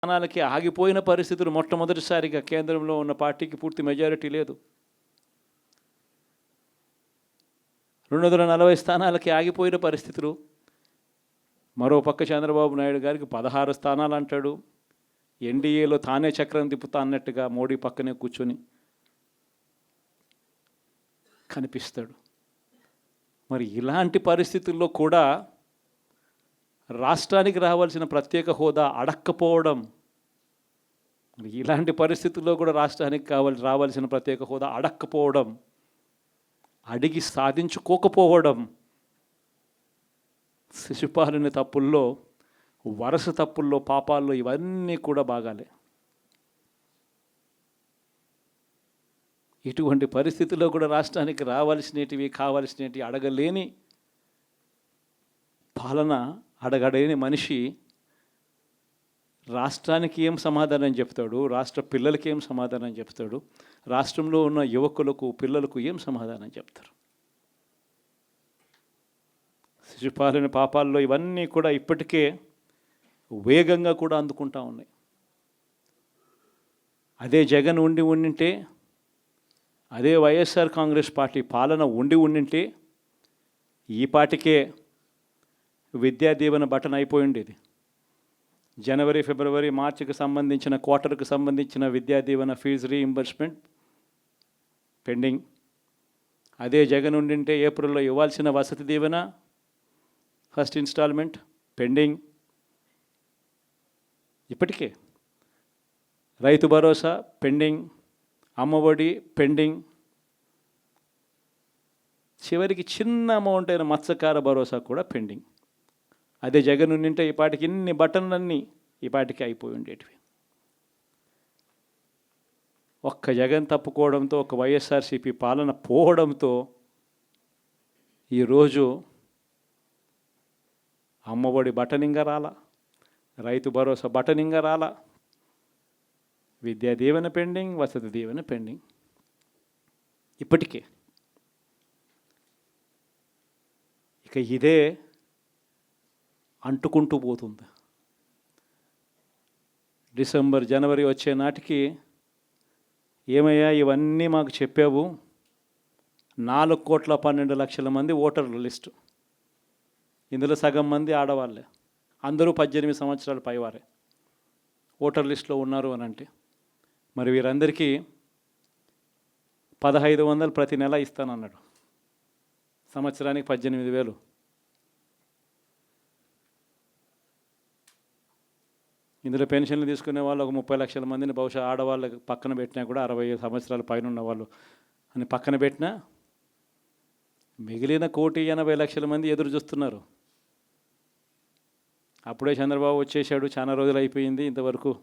స్థానాలకి ఆగిపోయిన పరిస్థితులు మొట్టమొదటిసారిగా కేంద్రంలో ఉన్న పార్టీకి పూర్తి మెజారిటీ లేదు. 240 స్థానాలకి ఆగిపోయిన పరిస్థితులు. మరో పక్క చంద్రబాబు నాయుడు గారికి 16 స్థానాలు అంటాడు. ఎన్డీఏలో తానే చక్రం తిప్పుతా అన్నట్టుగా మోడీ పక్కనే కూర్చొని కనిపిస్తాడు. మరి ఇలాంటి పరిస్థితుల్లో కూడా రాష్ట్రానికి రావాల్సిన ప్రత్యేక హోదా అడక్కపోవడం, ఇలాంటి పరిస్థితుల్లో కూడా రాష్ట్రానికి రావాల్సిన ప్రత్యేక హోదా అడక్కపోవడం, అడిగి సాధించుకోకపోవడం, శిశుపాలుని తప్పుల్లో, వరుస తప్పుల్లో, పాపాల్లో ఇవన్నీ కూడా బాగాలే. ఇటువంటి పరిస్థితుల్లో కూడా రాష్ట్రానికి రావాల్సినవి కావాల్సినవి అడగలేని పాలన, అడగలేని మనిషి రాష్ట్రానికి ఏం సమాధానం చెప్తాడు? రాష్ట్ర పిల్లలకి ఏం సమాధానం చెప్తాడు? రాష్ట్రంలో ఉన్న యువకులకు, పిల్లలకు ఏం సమాధానం చెప్తారు? శిశుపాలుని పాపాల్లో ఇవన్నీ కూడా ఇప్పటికే వేగంగా కూడా అందుకుంటా ఉన్నాయి. అదే జగన్ ఉండింటే, అదే వైఎస్ఆర్ కాంగ్రెస్ పార్టీ పాలన ఉండింటే ఈ పాటికే విద్యా దీవెన బటన్ అయిపోయి ఉండేది. జనవరి, ఫిబ్రవరి, మార్చికి సంబంధించిన క్వార్టర్కి సంబంధించిన Vidya Deevena fee reimbursement pending. అదే జగన్ ఉండింటే ఏప్రిల్లో ఇవ్వాల్సిన Vasathi Deevena first instalment pending. ఇప్పటికే రైతు భరోసా పెండింగ్, అమ్మఒడి పెండింగ్, చివరికి చిన్న అమౌంట్ అయిన మత్స్యకార భరోసా కూడా పెండింగ్. అదే జగన్ ఉండింటే ఈ పాటికి ఇన్ని బటన్లన్నీ ఈ పాటికి అయిపోయి ఉండేటివి. ఒక్క జగన్ తప్పుకోవడంతో, ఒక వైఎస్ఆర్సీపీ పాలన పోవడంతో ఈరోజు అమ్మఒడి బటనింగా రాలా, రైతు భరోసా బటనింగా రాలా, విద్యా దీవెన పెండింగ్, వసతి దీవెన పెండింగ్. ఇప్పటికే ఇక ఇదే అంటుకుంటూ పోతుంది. డిసెంబర్, జనవరి వచ్చే నాటికి ఏమయ్యా ఇవన్నీ మాకు చెప్పావు, 4,12,00,000 మంది ఓటర్ల లిస్టు, ఇందులో సగం మంది ఆడవాళ్ళే, అందరూ 18 సంవత్సరాల పైవారే ఓటర్ లిస్టులో ఉన్నారు అని అంటే, మరి వీరందరికీ 1,500 ప్రతి నెల ఇస్తానన్నాడు. సంవత్సరానికి 18,000. ఇందులో పెన్షన్లు తీసుకునే వాళ్ళు ఒక 30 లక్షల మందిని బహుశా ఆడవాళ్ళకి పక్కన పెట్టినా కూడా 60 సంవత్సరాల పైన ఉన్న వాళ్ళు అని పక్కన పెట్టినా మిగిలిన 1,80,00,000 మంది ఎదురు చూస్తున్నారు. అప్పుడే చంద్రబాబు వచ్చేసాడు, చాలా రోజులు అయిపోయింది, ఇంతవరకు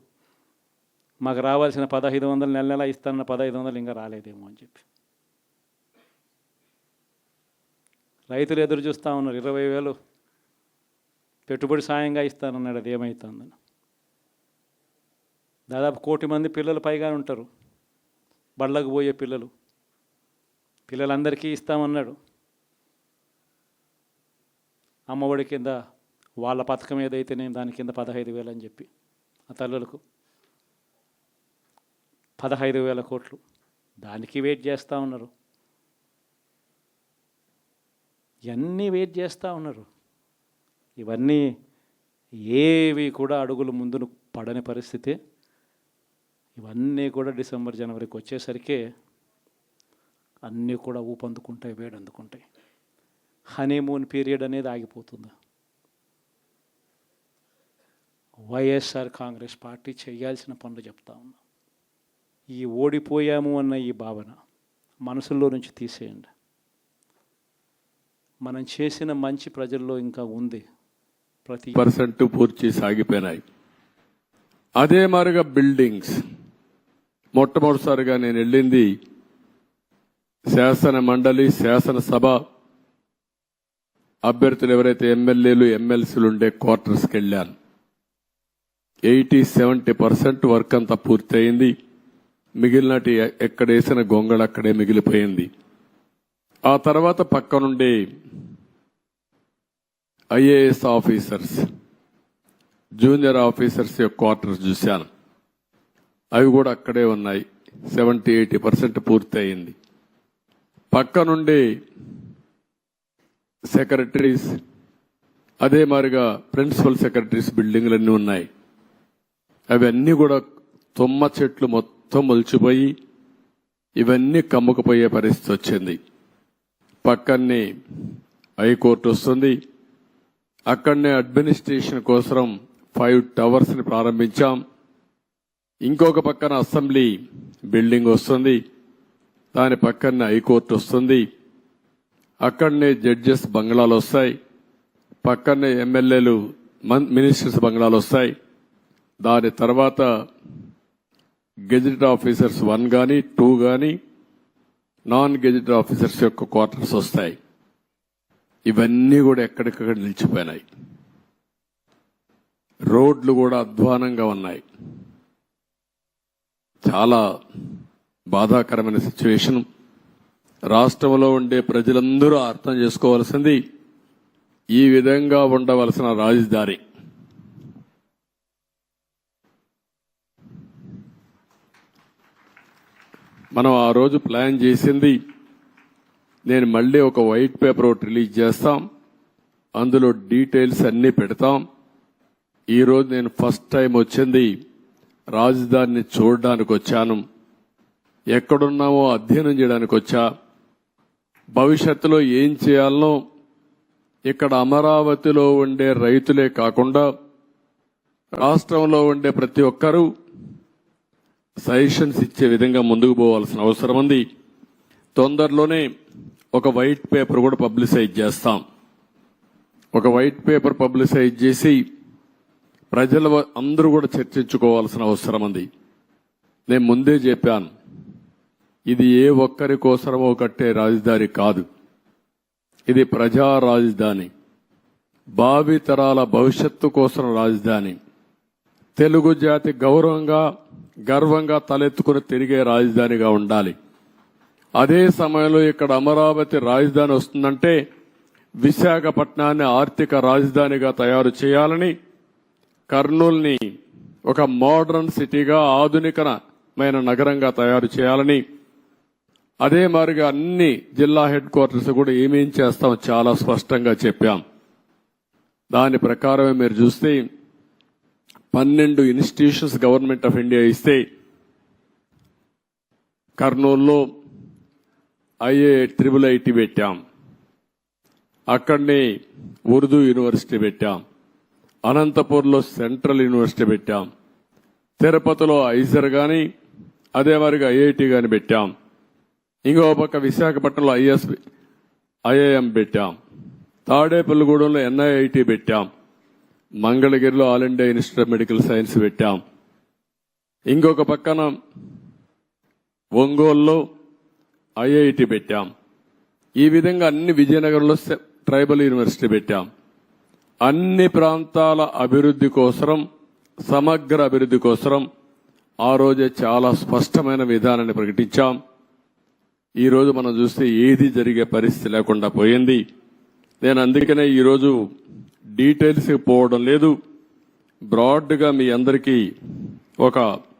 మాకు రావాల్సిన 1,500 నెల నెల ఇస్తానన్న 1,500 ఇంకా రాలేదేమో అని చెప్పి రైతులు ఎదురు చూస్తూ ఉన్నారు. 20,000 పెట్టుబడి సాయంగా ఇస్తానన్నాడు, అది ఏమవుతుందని. దాదాపు 1,00,000 మంది పిల్లలు పైగా ఉంటారు, బళ్ళకు పోయే పిల్లలందరికీ ఇస్తామన్నాడు. అమ్మఒడి కింద వాళ్ళ పథకం ఏదైతే నేను దాని కింద 15,000 అని చెప్పి ఆ తల్లులకు 15,000 కోట్లు, దానికి వెయిట్ చేస్తూ ఉన్నారు. ఇవన్నీ వెయిట్ చేస్తూ ఉన్నారు. ఇవన్నీ ఏవి కూడా అడుగులు ముందును పడని పరిస్థితి. ఇవన్నీ కూడా డిసెంబర్, జనవరికి వచ్చేసరికి అన్నీ కూడా ఊపందుకుంటాయి, వేడందుకుంటాయి. హనీమూన్ పీరియడ్ అనేది ఆగిపోతుంది. వైఎస్ఆర్ కాంగ్రెస్ పార్టీ చేయాల్సిన పనులు చెప్తా ఉన్నా. ఈ ఓడిపోయాము అన్న ఈ భావన మనసులో నుంచి తీసేయండి. మనం చేసిన మంచి ప్రజల్లో ఇంకా ఉంది. 1% పూర్తి సాగిపోయినాయి. అదే మాదిరిగా బిల్డింగ్స్, మొట్టమొదటిసారిగా నేను వెళ్ళింది శాసన మండలి, శాసనసభ అభ్యర్థులు ఎవరైతే ఎమ్మెల్యేలు, ఎమ్మెల్సీలు ఉండే క్వార్టర్స్కి వెళ్ళాను. 80-70% వర్క్ అంతా పూర్తయింది. మిగిలినటి ఎక్కడ వేసిన గొంగళ అక్కడే మిగిలిపోయింది. ఆ తర్వాత పక్కనుండే ఐఏఎస్ ఆఫీసర్స్ జూనియర్ ఆఫీసర్స్ యొక్క క్వార్టర్స్ చూశాను. అవి కూడా అక్కడే ఉన్నాయి. 70-80% పూర్తి అయింది. పక్క నుండి సెక్రటరీస్, అదే మాదిరిగా ప్రిన్సిపల్ సెక్రటరీస్ బిల్డింగ్లన్నీ ఉన్నాయి. అవన్నీ కూడా తుమ్మ చెట్లు మొత్తం మొలిచిపోయి ఇవన్నీ కమ్ముకుపోయే పరిస్థితి వచ్చింది. పక్కనే హైకోర్టు వస్తుంది. అక్కడనే అడ్మినిస్ట్రేషన్ కోసం 5 టవర్స్ ని ప్రారంభించాం. ఇంకొక పక్కన అసెంబ్లీ బిల్డింగ్ వస్తుంది. దాని పక్కనే హైకోర్టు వస్తుంది. అక్కడనే జడ్జెస్ బంగ్లాలు వస్తాయి. పక్కనే ఎమ్మెల్యేలు, మినిస్టర్స్ బంగ్లాలు వస్తాయి. దాని తర్వాత గెజిటెడ్ ఆఫీసర్స్ 1 గాని 2 గాని నాన్ గెజిటెడ్ ఆఫీసర్స్ యొక్క క్వార్టర్స్ వస్తాయి. ఇవన్నీ కూడా ఎక్కడికక్కడ నిలిచిపోయినాయి. రోడ్లు కూడా అధ్వానంగా ఉన్నాయి. చాలా బాధాకరమైన సిచ్యువేషన్. రాష్ట్రంలో ఉండే ప్రజలందరూ అర్థం చేసుకోవాల్సింది, ఈ విధంగా ఉండవలసిన రాజధాని మనం ఆ రోజు ప్లాన్ చేసింది. నేను మళ్ళీ ఒక వైట్ పేపర్ ఒకటి రిలీజ్ చేస్తాం. అందులో డీటెయిల్స్ అన్ని పెడతాం. ఈ రోజు నేను ఫస్ట్ టైం వచ్చింది రాజధానిని చూడడానికి వచ్చాను. ఎక్కడున్నామో అధ్యయనం చేయడానికి వచ్చా. భవిష్యత్తులో ఏం చేయాలనో ఇక్కడ అమరావతిలో ఉండే రైతులే కాకుండా రాష్ట్రంలో ఉండే ప్రతి ఒక్కరూ సజెషన్స్ ఇచ్చే విధంగా ముందుకు పోవాల్సిన అవసరం ఉంది. తొందరలోనే ఒక వైట్ పేపర్ కూడా పబ్లిసైజ్ చేస్తాం. ఒక వైట్ పేపర్ పబ్లిసైజ్ చేసి ప్రజలు అందరూ కూడా చర్చించుకోవాల్సిన అవసరం ఉంది. నేను ముందే చెప్పాను, ఇది ఏ ఒక్కరి కోసమో కట్టే రాజధాని కాదు. ఇది ప్రజా రాజధాని, భావి తరాల భవిష్యత్తు కోసం రాజధాని, తెలుగు జాతి గర్వంగా తలెత్తుకుని తిరిగే రాజధానిగా ఉండాలి. అదే సమయంలో ఇక్కడ అమరావతి రాజధాని వస్తుందంటే విశాఖపట్నాన్ని ఆర్థిక రాజధానిగా తయారు చేయాలని, కర్నూలుని ఒక మోడర్న్ సిటీగా ఆధునికమైన నగరంగా తయారు చేయాలని, అదే మాదిరిగా అన్ని జిల్లా హెడ్ క్వార్టర్స్ కూడా ఏమేం చేస్తామో చాలా స్పష్టంగా చెప్పాం. దాని ప్రకారమే మీరు చూస్తే 12 ఇన్స్టిట్యూషన్స్ గవర్నమెంట్ ఆఫ్ ఇండియా ఇస్తే కర్నూలులో IIT పెట్టాం. అక్కడనే ఉర్దూ యూనివర్సిటీ పెట్టాం. అనంతపూర్లో సెంట్రల్ యూనివర్సిటీ పెట్టాం. తిరుపతిలో ఐజర్ గాని అదే మాదిరిగా IIT గాని పెట్టాం. ఇంకో పక్క విశాఖపట్నంలో IIM పెట్టాం. తాడేపల్లిగూడెంలో NIIT పెట్టాం. మంగళగిరిలో all India institute of medical science పెట్టాం. ఇంకొక పక్కన ఒంగోలులో IIT పెట్టాం. ఈ విధంగా అన్ని విజయనగరంలో ట్రైబల్ యూనివర్సిటీ పెట్టాం. అన్ని ప్రాంతాల అభివృద్ధి కోసం, సమగ్ర అభివృద్ధి కోసం ఆ రోజే చాలా స్పష్టమైన విధానాన్ని ప్రకటించాం. ఈ రోజు మనం చూస్తే ఏది జరిగే పరిస్థితి లేకుండా పోయింది. నేను అందుకనే ఈరోజు డీటెయిల్స్ పోవడం లేదు. బ్రాడ్గా మీ అందరికీ ఒక